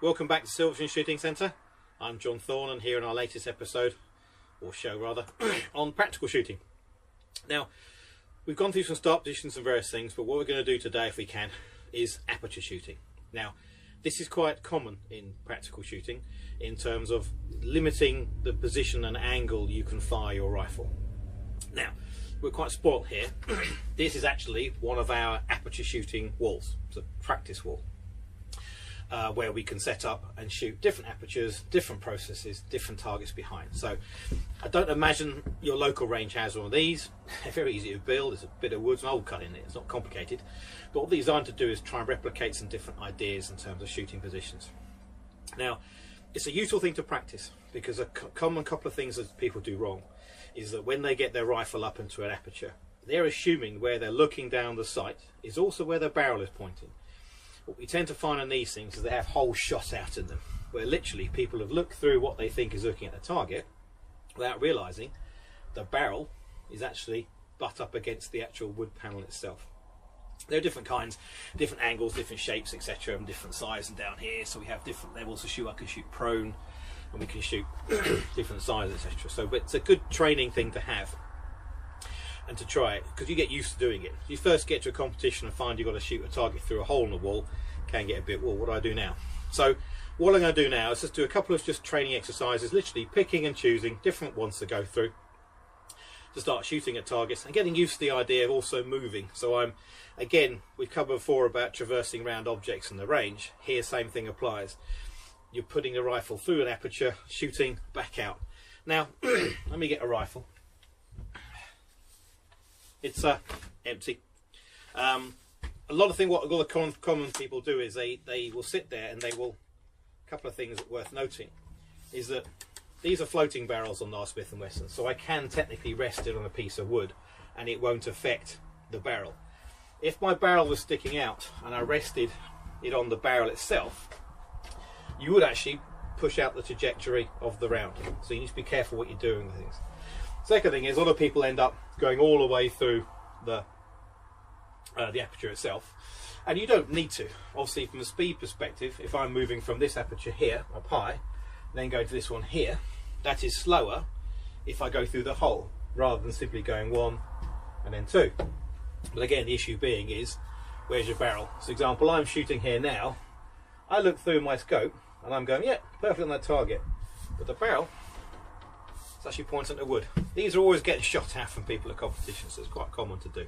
Welcome back to Silverstone Shooting Centre. I'm John Thorne, and here in our latest episode, or show rather, on practical shooting. Now, we've gone through some start positions and various things, but what we're going to do today, if we can, is aperture shooting. Now, this is quite common in practical shooting in terms of limiting the position and angle you can fire your rifle. Now, we're quite spoilt here. This is actually one of our aperture shooting walls. It's a practice wall where we can set up and shoot different apertures, different processes, different targets behind. So I don't imagine your local range has one of these. They're very easy to build. There's a bit of wood and old cut in it. It's not complicated. But what these are designed to do is try and replicate some different ideas in terms of shooting positions. Now, it's a useful thing to practice because a common couple of things that people do wrong is that when they get their rifle up into an aperture, they're assuming where they're looking down the sight is also where their barrel is pointing. What we tend to find in these things is they have holes shot out in them, where literally people have looked through what they think is looking at the target without realising the barrel is actually butt up against the actual wood panel itself. There are different kinds, different angles, different shapes, etc., and different sizes down here. So we have different levels to shoot. I can shoot prone, and we can shoot different sizes, etc. So, but it's a good training thing to have and to try it because you get used to doing it. You first get to a competition and find you've got to shoot a target through a hole in the wall, can get a bit, well, what do I do now? So what I'm going to do now is just do a couple of just training exercises, literally picking and choosing different ones to go through to start shooting at targets and getting used to the idea of also moving. So I'm, again, we've covered before about traversing around objects in the range. Here, same thing applies. You're putting the rifle through an aperture, shooting back out. Now, let me get a rifle. It's empty. A lot of things, what a lot of common people do is they will sit there and they will, a couple of things worth noting is that these are floating barrels on our Smith & Wesson, so I can technically rest it on a piece of wood and it won't affect the barrel. If my barrel was sticking out and I rested it on the barrel itself, you would actually push out the trajectory of the round. So you need to be careful what you're doing with things. Second thing is a lot of people end up going all the way through the aperture itself, and you don't need to. Obviously, from a speed perspective, if I'm moving from this aperture here up high, then going to this one here, that is slower if I go through the hole rather than simply going one and then two. But again, the issue being is where's your barrel? So, example, I'm shooting here now. I look through my scope and I'm going, yeah, perfect on that target, but the barrel, it's actually pointing at wood. These are always getting shot at from people at competitions, so it's quite common to do.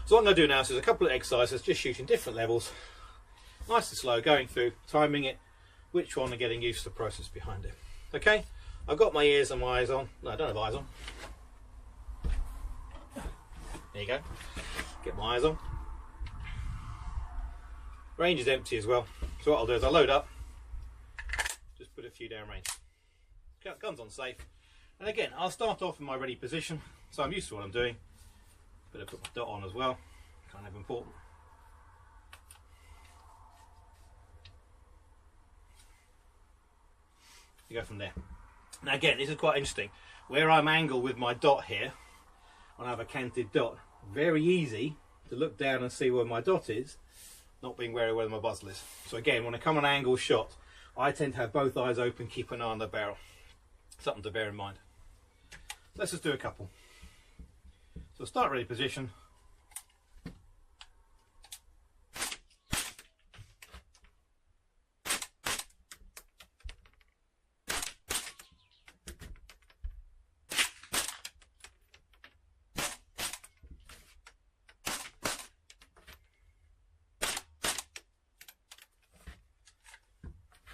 So what I'm going to do now is a couple of exercises, just shooting different levels, nice and slow, going through, timing it, which one, and getting used to the process behind it. Okay, I've got my ears and my eyes on. No, I don't have eyes on. There you go. Get my eyes on. Range is empty as well. So what I'll do is I'll load up, just put a few down range. Guns on safe, and again I'll start off in my ready position, so I'm used to what I'm doing, but I put my dot on as well, kind of important. You go from there. Now again, this is quite interesting, where I'm angled with my dot here, when I have a canted dot, very easy to look down and see where my dot is, not being wary where my muzzle is. So again, when I come on an angle shot, I tend to have both eyes open, keep an eye on the barrel. Something to bear in mind. Let's just do a couple. So start ready position.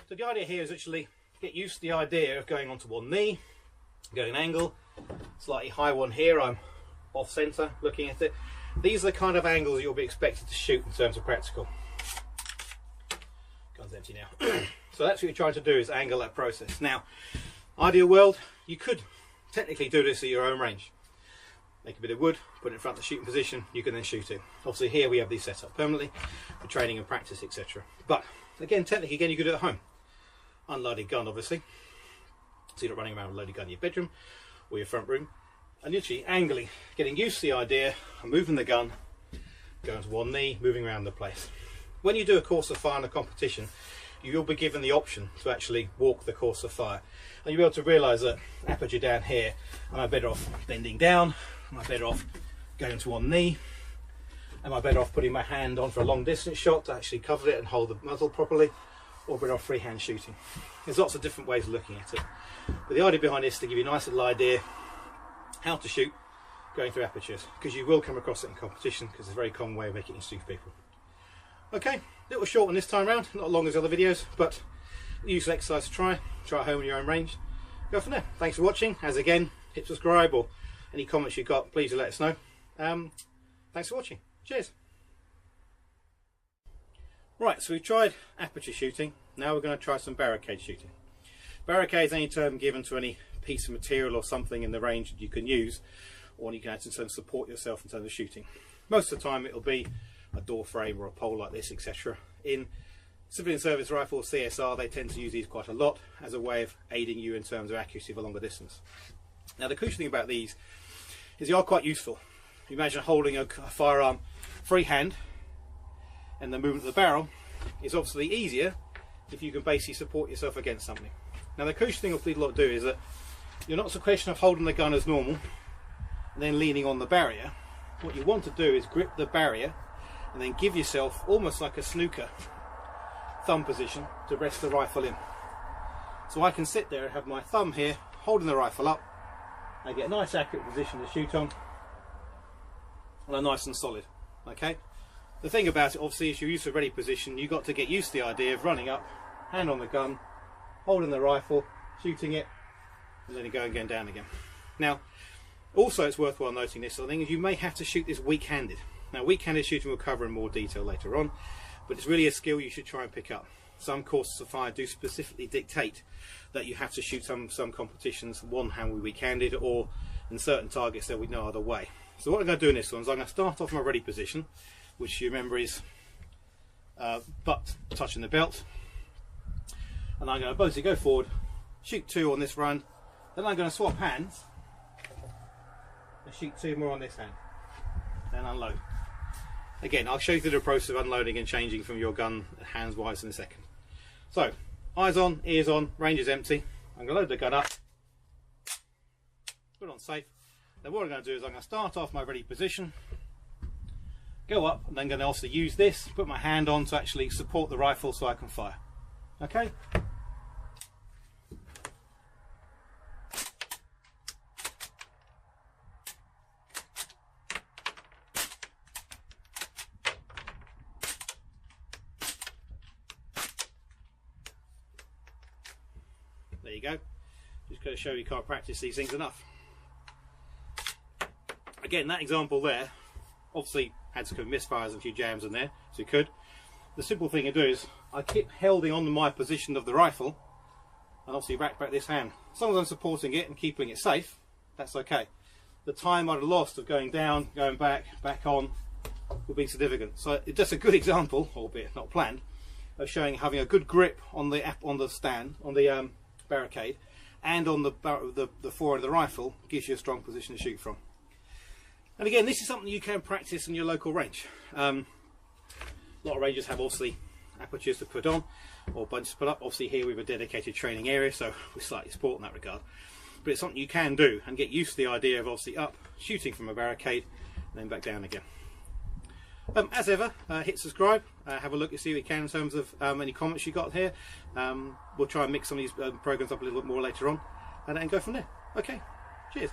So the idea here is actually get used to the idea of going onto one knee, going an angle, slightly high one here, I'm off centre looking at it. These are the kind of angles you'll be expected to shoot in terms of practical. Gun's empty now. So that's what you're trying to do, is angle that process. Now, ideal world, you could technically do this at your own range. Make a bit of wood, put it in front of the shooting position, you can then shoot it. Obviously here we have these set up permanently for training and practice, etc. But again, technically, again, you could do it at home. Unloaded gun, obviously, so you're not running around with a loaded gun in your bedroom or your front room, and literally angling, getting used to the idea of moving the gun, going to one knee, moving around the place. When you do a course of fire in a competition, you will be given the option to actually walk the course of fire. And you'll be able to realise that aperture down here, am I better off bending down? Am I better off going to one knee? Am I better off putting my hand on for a long distance shot to actually cover it and hold the muzzle properly? Or better off freehand shooting? There's lots of different ways of looking at it. But the idea behind this is to give you a nice little idea how to shoot going through apertures, because you will come across it in competition, because it's a very common way of making it interesting for people. Okay, little short one this time round, not as long as other videos, but useful exercise to try at home in your own range. Go from there. Thanks for watching. As again, hit subscribe, or any comments you've got, please do let us know. Thanks for watching. Cheers. Right, so we've tried aperture shooting. Now we're going to try some barricade shooting. Barricade is any term given to any piece of material or something in the range that you can use, or you can add to support yourself in terms of shooting. Most of the time it'll be a door frame or a pole like this, etc. In civilian service rifle, CSR, they tend to use these quite a lot as a way of aiding you in terms of accuracy of a longer distance. Now the crucial thing about these is they are quite useful. Imagine holding a firearm freehand, and the movement of the barrel is obviously easier if you can basically support yourself against something. Now the crucial thing people lot do is that you're not so question of holding the gun as normal and then leaning on the barrier. What you want to do is grip the barrier and then give yourself almost like a snooker thumb position to rest the rifle in. So I can sit there and have my thumb here holding the rifle up. I get a nice accurate position to shoot on, and I'm nice and solid. Okay. The thing about it obviously is you're used to a ready position. You've got to get used to the idea of running up, hand on the gun, holding the rifle, shooting it, and then going down again. Now also it's worthwhile noting this sort of thing is you may have to shoot this weak-handed. Now weak-handed shooting we'll cover in more detail later on, but it's really a skill you should try and pick up. Some courses of fire do specifically dictate that you have to shoot some competitions one hand with weak-handed, or in certain targets there'll be no other way. So what I'm going to do in this one is I'm going to start off my ready position, which you remember is butt touching the belt, and I'm going to basically go forward, shoot 2 on this run, then I'm going to swap hands and shoot 2 more on this hand, then unload. Again, I'll show you through the process of unloading and changing from your gun hands wise in a second. So, eyes on, ears on, range is empty. I'm going to load the gun up, put it on safe. Then what I'm going to do is I'm going to start off my ready position, go up, and then going to also use this, put my hand on to actually support the rifle so I can fire. Okay? There you go. Just going to show you can't practice these things enough. Again, that example there, obviously had some misfires and a few jams in there, so you could. The simple thing to do is I keep holding on to my position of the rifle and obviously rack back this hand. As long as I'm supporting it and keeping it safe, that's okay. The time I'd have lost of going down, going back on would be significant. So it's just a good example, albeit not planned, of showing having a good grip on the stand, on the barricade, and on the forend of the rifle gives you a strong position to shoot from. And again, this is something you can practice in your local range. A lot of ranges have obviously apertures to put on or bunches to put up. Obviously here we have a dedicated training area, so we're slightly spoiled in that regard. But it's something you can do and get used to the idea of obviously up, shooting from a barricade, and then back down again. As ever, hit subscribe, have a look and see what you can in terms of any comments you got here. We'll try and mix some of these programs up a little bit more later on and go from there. Okay, cheers.